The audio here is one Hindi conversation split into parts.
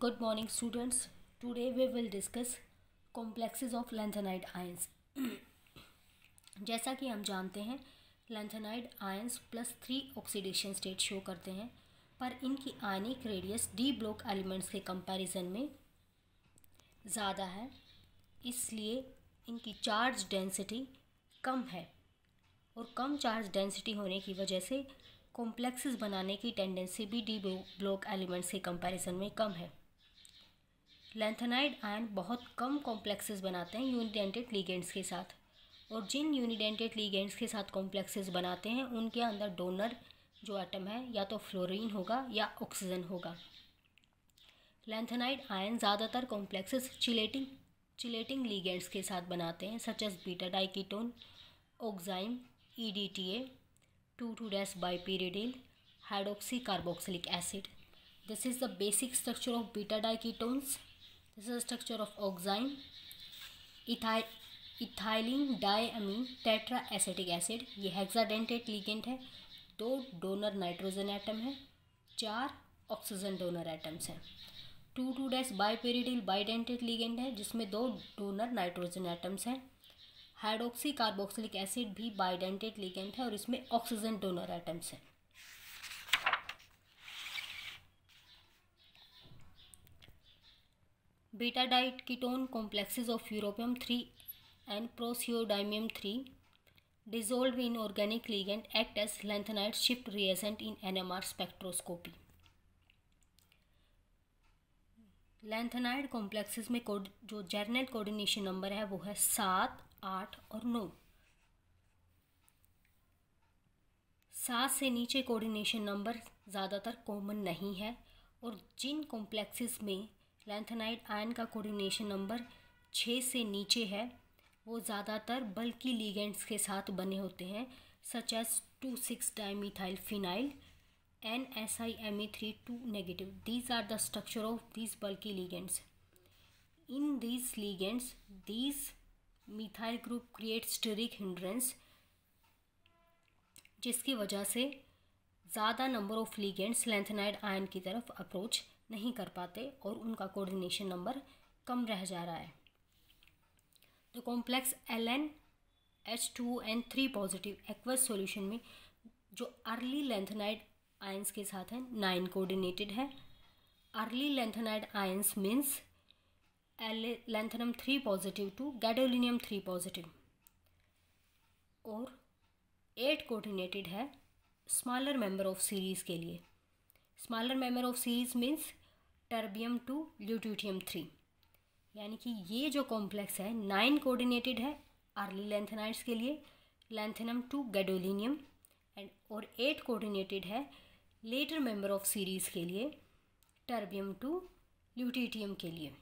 Good morning students. Today we will discuss complexes of lanthanide ions. जैसा कि हम जानते हैं lanthanide ions +3 oxidation state show करते हैं, पर इनकी ionic radius D block elements के कंपैरिजन में ज़्यादा है, इसलिए इनकी चार्ज डेंसिटी कम है और कम चार्ज डेंसिटी होने की वजह से कॉम्प्लेक्सेस बनाने की टेंडेंसी भी डी ब्लॉक एलिमेंट्स के कंपैरिजन में कम है। लैंथेनाइड आयन बहुत कम कॉम्प्लेक्सेस बनाते हैं यूनिडेंटेड लिगेंड्स के साथ, और जिन यूनिडेंटेड लिगेंड्स के साथ कॉम्प्लेक्सेस बनाते हैं उनके अंदर डोनर जो एटम है या तो फ्लोरीन होगा या ऑक्सीजन होगा। लैंथेनाइड आयन ज़्यादातर कॉम्प्लेक्सेस चिलेटिंग लिगेंड्स के साथ बनाते हैं, such as beta diketone, oxime, EDTA, 2,2-bipyridine, hydroxy carboxylic acid. This is the basic structure of beta diketones. This is the structure of oxime, ethylene diamine tetraacetic acid. ये हेक्साडेंटेट लिगेंड है, 2 डोनर नाइट्रोजन एटम है, 4 ऑक्सीजन डोनर एटम्स हैं. 2,2-bipyridine बाइडेंटेट लिगेंड है जिसमें 2 डोनर नाइट्रोजन एटम्स हैं. हाइड्रोक्सी कार्बोक्सिलिक एसिड भी बाइडेंटेट लिगेंड है और इसमें ऑक्सीजन डोनर एटम्स हैं. Beta diketone complexes of europium 3 and praseodymium 3 dissolved in organic ligand act as lanthanide shift reagent in NMR spectroscopy. Lanthanide complexes में जो जर्नल कोऑर्डिनेशन नंबर है वो है 7, 8 और 9. 7 से नीचे कोऑर्डिनेशन नंबर ज़्यादातर कॉमन नहीं है, और जिन कॉम्प्लेक्सेस में लैंथेनाइड आयन का कोऑर्डिनेशन नंबर 6 से नीचे है वो ज़्यादातर बल्कि लिगेंड्स के साथ बने होते हैं, such as 2,6-dimethyl phenyl NSIMe3 2-. These are the structure of these bulky ligands. In these ligands, these methyl group creates steric hindrance, जिसकी वजह से ज़्यादा number of ligands lanthanide ion की तरफ अप्रोच नहीं कर पाते और उनका कोऑर्डिनेशन नंबर कम रह जा रहा है. तो complex LnH2n3 positive aqueous solution में जो अर्ली लैंथेनाइड आयंस के साथ है 9 कोऑर्डिनेटेड है. Early lanthanide ions means lanthanum 3 positive to gadolinium 3 positive, और 8 कोऑर्डिनेटेड है स्मॉलर मेंबर ऑफ सीरीज़ के लिए. Smaller member of series means terbium 2 luteum 3. यानी कि ये जो कॉम्प्लेक्स है 9 कोऑर्डिनेटेड है अर्ली लैंथेनाइड्स के लिए, लैंथेनम 2 गैडोलिनियम, एंड और 8 कोऑर्डिनेटेड है लेटर मेंबर ऑफ सीरीज़ के लिए, टर्बियम 2 ल्यूटियम के लिए.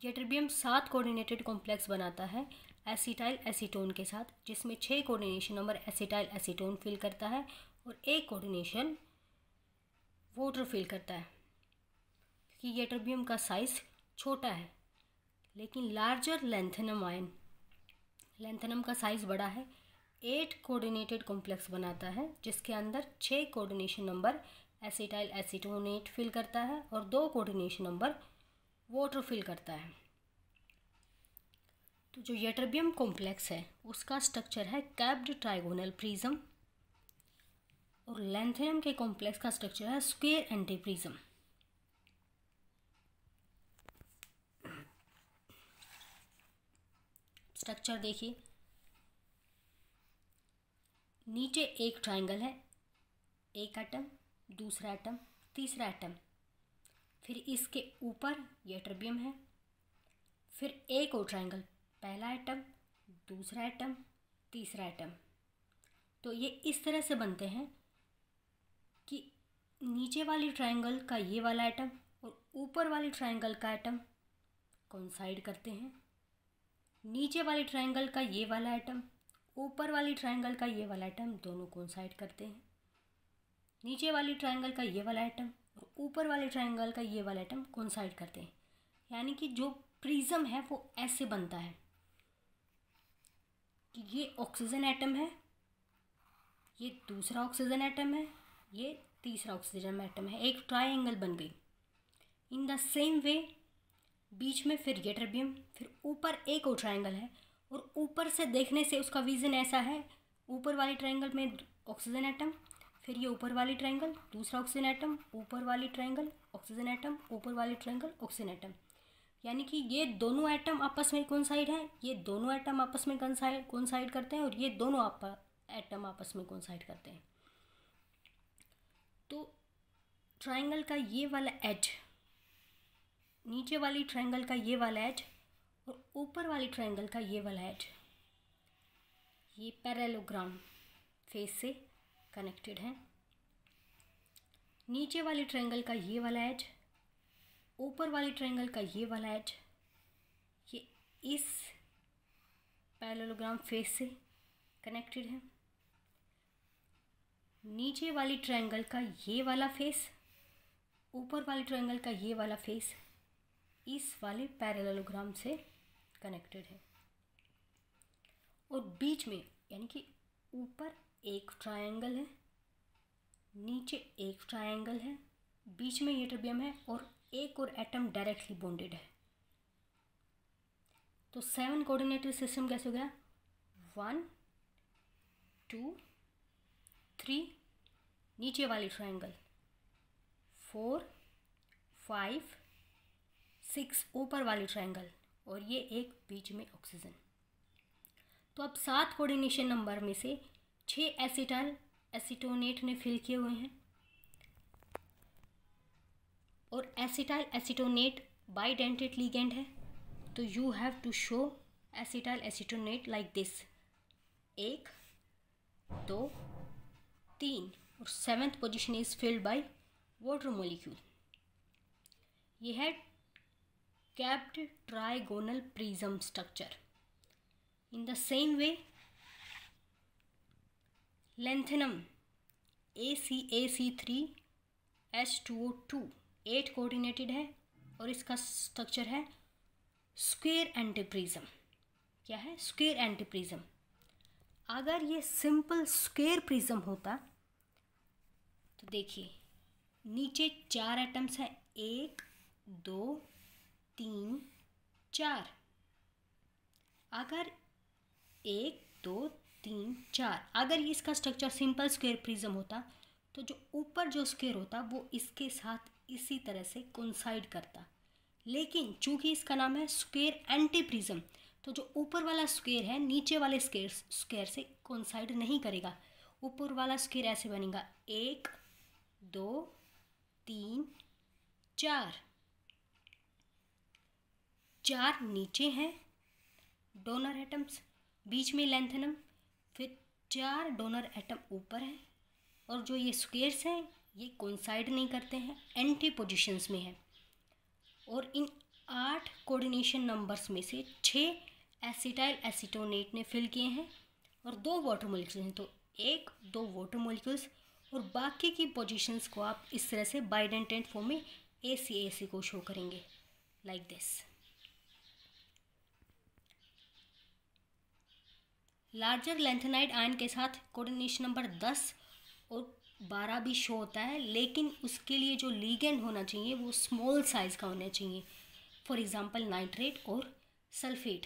ये टर्बियम 7 कोऑर्डिनेटेड कॉम्प्लेक्स बनाता है एसिटाइल एसीटोन के साथ, जिसमें 6 coordination number acetyl acetone fill करता है और 1 कोऑर्डिनेशन वाटर फिल करता है. कि ये टर्बियम का साइज़ छोटा है, लेकिन लार्जर लैंथेनम आयन लैंथेनम का साइज़ बड़ा है, 8 कोऑर्डिनेटेड कॉम्प्लेक्स बनाता है जिसके अंदर 6 कोऑर्डिनेशन नंबर एसिटाइल एसीटोनेट फिल करता है और 2 कोऑर्डिनेशन नंबर वाटर फिल करता है. तो जो यटर्बियम कॉम्प्लेक्स है उसका स्ट्रक्चर है कैप्ड ट्राइगोनल प्रिज्म, और लैंथेनम के कॉम्प्लेक्स का स्ट्रक्चर है स्क्वायर एंटी प्रिज्म. स्ट्रक्चर देखिए, नीचे एक ट्राइंगल है, एक एटम, दूसरा एटम, तीसरा एटम, फिर इसके ऊपर यह टर्बियम है, फिर एक और ट्राइंगल, पहला एटम, दूसरा एटम, तीसरा एटम. तो ये इस तरह से बनते हैं कि नीचे वाली ट्राइंगल का ये वाला एटम और ऊपर वाली ट्राइंगल का एटम कोइंसाइड करते हैं, नीचे वाली ट्राइंगल का ये वाला एटम, ऊपर वाली ट्राइंगल का ये वाला एटम दोनों कोइंसाइड करते हैं, नीचे वाली ट्राइंगल का ये वाला एटम और ऊपर वाले ट्राइंगल का ये वाला एटम कोइंसाइड करते हैं. यानी कि जो प्रिज्म है वो ऐसे बनता है कि ये ऑक्सीजन एटम है, ये दूसरा ऑक्सीजन एटम है, ये तीसरा ऑक्सीजन एटम है, एक ट्रायंगल बन गई. इन द सेम वे बीच में फिर ये टर्बियम, फिर ऊपर एक और ट्रायंगल है, और ऊपर से देखने से उसका विजन ऐसा है, ऊपर वाले ट्रायंगल में ऑक्सीजन एटम, फिर ये ऊपर वाली ट्रायंगल दूसरा ऑक्सीजन एटम, ऊपर वाली ट्रायंगल ऑक्सीजन एटम, ऊपर वाली ट्रायंगल ऑक्सीजन एटम। यानी कि ये दोनों एटम आपस में कोइंसाइड हैं, ये दोनों एटम आपस में कोइंसाइड करते हैं, और ये दोनों एटम आपस में कोइंसाइड करते हैं। तो ट्रायंगल का ये वाला एज, नीचे वाली ट्रायंगल का ये वाला एज और ऊपर वाली ट्रायंगल का ये वाला एज, ये पैरेललोग्राम फेस से कनेक्टेड है। नीचे वाली ट्रायंगल का ये वाला एज, ऊपर वाली ट्रायंगल का ये वाला एज, ये इस पैरेललोग्राम फेस से कनेक्टेड है। नीचे वाली ट्रायंगल का ये वाला फेस, ऊपर वाली ट्रायंगल का ये वाला फेस इस वाले पैरेललोग्राम से कनेक्टेड है। और बीच में यानी कि ऊपर एक ट्रायंगल है, नीचे एक ट्रायंगल है, बीच में ये टर्बियम है, और एक और एटम डायरेक्टली बॉन्डेड है। तो 7 कोऑर्डिनेटेड सिस्टम कैसे हो गया? 1 2 3 नीचे वाली ट्रायंगल, 4 5 6 ऊपर वाली ट्रायंगल, और ये एक बीच में ऑक्सीजन। तो अब 7 कोऑर्डिनेशन नंबर में से 6 एसिटाइल एसीटोनेट ने फिल किए हुए हैं, और एसिटाइल एसीटोनेट बाइडेंटेट लिगेंड है। तो you have to show acetyl acetonate like this, 1 2 3, और 7th position is filled by water molecule. ये है capped trigonal prism structure. In the same way, lanthanum ACAC3H2O2 8 coordinated है, और इसका स्ट्रक्चर है स्क्वायर एंटीप्रिज्म। क्या है? Square antiprism. अगर ये सिंपल स्क्वायर प्रिज्म होता तो देखिए नीचे 4 एटम्स हैं, 1 2 3 4। अगर 1 2 3 4 अगर ये इसका स्ट्रक्चर सिंपल स्क्वायर प्रिज्म होता तो जो ऊपर जो स्क्वायर होता वो इसके साथ इसी तरह से कोइंसाइड करता। लेकिन चूंकि इसका नाम है स्क्वायर एंटी प्रिज्म, तो जो ऊपर वाला स्क्वायर है नीचे वाले स्क्वायर से कोइंसाइड नहीं करेगा। ऊपर वाला स्क्वायर ऐसे बनेगा 1 2 3 4। 4 नीचे हैं डोनर एटम्स, बीच में लैंथेनम, फिर 4 डोनर एटम ऊपर हैं, और जो ये स्क्वायर्स हैं ये कोइंसाइड नहीं करते हैं, एंटी पोजीशंस में है। और इन 8 कोऑर्डिनेशन नंबर्स में से 6 एसिटाइल एसीटोनेट ने फिल किए हैं और 2 वाटर मॉलिक्यूल्स हैं। तो 1 2 वाटर मॉलिक्यूल्स, और बाकी की पोजीशंस को आप इस तरह से बाइडेंटेट फॉर्म में ACAC को शो करेंगे like this. Larger lanthanide ion के साथ कोऑर्डिनेशन नंबर 10 और 12 भी शो होता है, लेकिन उसके लिए जो लीगेंड होना चाहिए वो स्मॉल साइज़ का होना चाहिए। फॉर एग्जांपल नाइट्रेट और सल्फेट।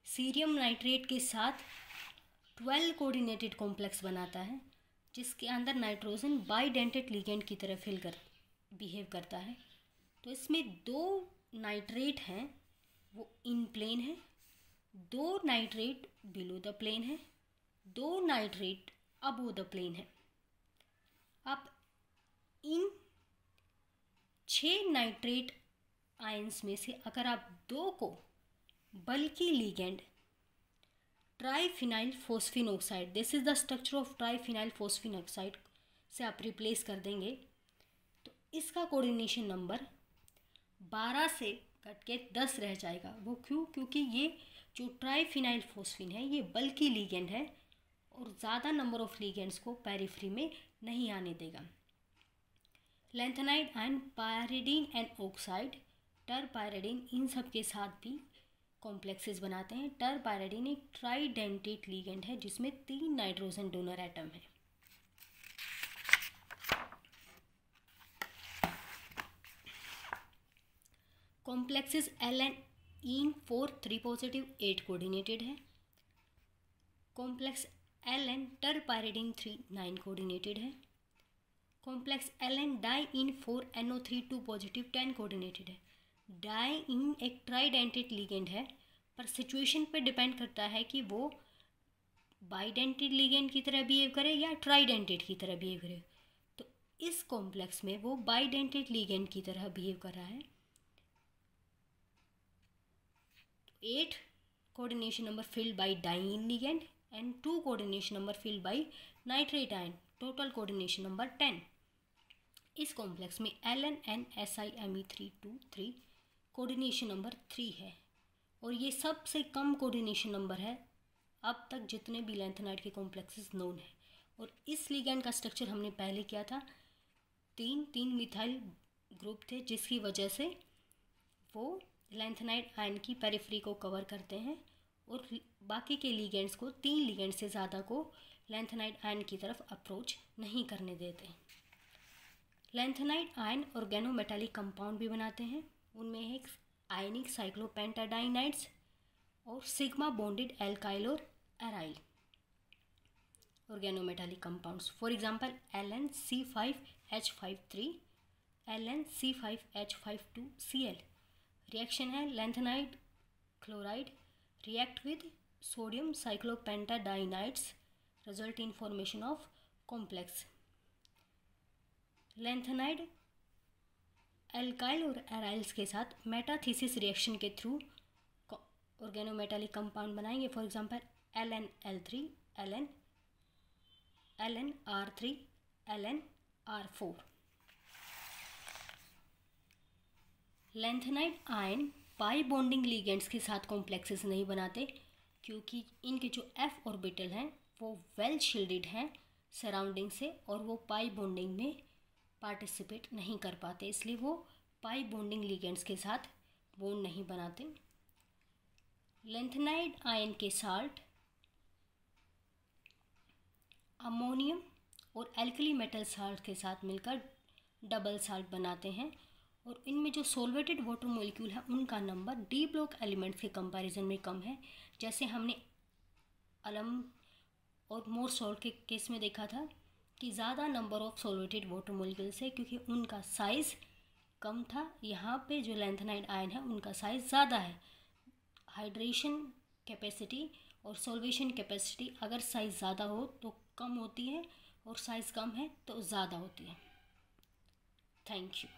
सीरियम नाइट्रेट के साथ 12 कोऑर्डिनेटेड कॉम्प्लेक्स बनाता है, जिसके अंदर नाइट्रोजन बाइडेंटेट लीगेंड की तरह बिहेव करता है। तो इसमें 2 नाइट्रेट हैं वो इन प्लेन है, 2 नाइट्रेट बिलो द प्लेन है, 2 नाइट्रेट अबो द प्लेन है। अब इन 6 नाइट्रेट आयंस में से अगर आप 2 को बल्कि ligand triphenyl phosphine oxide, this is the structure of triphenyl phosphine oxide से आप रिप्लेस कर देंगे, तो इसका कोऑर्डिनेशन नंबर 12 से कट के 10 रह जाएगा। वो क्यों? क्योंकि ये जो ट्राइफिनाइल फोस्फिन है ये बल्कि लीगेंड है और ज़्यादा नंबर ऑफ लीगेंड्स को पेरिफेरी में नहीं आने देगा। Lanthanide ion pyridine and oxide, terpyridine, इन सब के साथ भी कॉम्प्लेक्सेस बनाते हैं। टरपायरिडीन एक ट्राइडेंटेट लीगेंड है जिसमें 3 नाइट्रोजन डोनर एटम है। कॉम्प्लेक्सेस Ln इन 4 3 पॉजिटिव 8 कोऑर्डिनेटेड है। कॉम्प्लेक्स Ln टरपायरिडीन 3 9 कोऑर्डिनेटेड है। कॉम्प्लेक्स Ln डाई इन 4 NO3 2 पॉजिटिव 10 कोऑर्डिनेटेड है। डाई इन एक ट्राइडेंटेड लिगेंड है, पर सिचुएशन पे डिपेंड करता है कि वो बाइडेंटेड लिगेंड की तरह बिहेव करे या ट्राइडेंटेड की तरह बिहेव करे। तो इस कॉम्प्लेक्स में वो बाइडेंटेड लिगेंड की तरह बिहेव कर रहा है। 8 coordination number filled by diene ligand and 2 coordination number filled by nitrate ion, total coordination number 10। इस कॉम्प्लेक्स में Ln N SiMe323 coordination number 3 है और ये सबसे कम कोऑर्डिनेशन नंबर है अब तक जितने भी लैंथेनाइड के कॉम्प्लेक्सेस नोन है। और इस लिगैंड का स्ट्रक्चर हमने पहले किया था, 3 मिथाइल ग्रुप थे, जिसकी वजह से वो लैंथेनाइड आयन की पेरिफेरी को कवर करते हैं और बाकी के लिगेंड्स को 3 लिगेंड से ज़्यादा को लैंथेनाइड आयन की तरफ अप्रोच नहीं करने देते। लैंथेनाइड आयन ऑर्गेनोमेटालिक कंपाउंड भी बनाते हैं, उनमें एक आयनिक साइक्लोपेंटाडाइनाइड्स और सिग्मा बॉन्डेड एल्काइल और aryl organometallic compounds. For example LnC5H53, LnC5H52Cl। Reaction है lanthanide chloride react with sodium cyclopentadienides, result in formation of complex. Lanthanide alkyl और एराइल्स के साथ मेटाथीसिस रिएक्शन के थ्रू ऑर्गेनोमेटालिक कंपाउंड बनाएंगे। For example LnL3, LnR3, LnR4। Lanthanide ion pi bonding ligands के साथ कॉम्प्लेक्सेस नहीं बनाते, क्योंकि इनके जो f ऑर्बिटल हैं वो वेल शील्डेड हैं सराउंडिंग से और वो पाई बॉन्डिंग में पार्टिसिपेट नहीं कर पाते, इसलिए वो पाई बॉन्डिंग लिगेंड्स के साथ बॉन्ड नहीं बनाते। लैंथेनाइड आयन के साल्ट अमोनियम और एल्कली मेटल साल्ट के साथ मिलकर डबल साल्ट बनाते हैं और इनमें जो सोलवेटेड वाटर मॉलिक्यूल है उनका नंबर डी ब्लॉक एलिमेंट्स के कंपैरिजन में कम है, जैसे हमने अलम और मोर सॉल्ट के केस में देखा था कि ज़्यादा नंबर ऑफ सोलवेटेड वाटर मॉलिक्यूल्स है क्योंकि उनका साइज़ कम था। यहाँ पे जो लैंथेनाइड आयन है उनका साइज़ ज़्यादा है। हाइड्रेशन कैपेसिटी और सॉल्वेशन कैपेसिटी अगर साइज़ ज़्यादा हो तो कम होती है और साइज़ कम है तो ज़्यादा होती है। Thank you.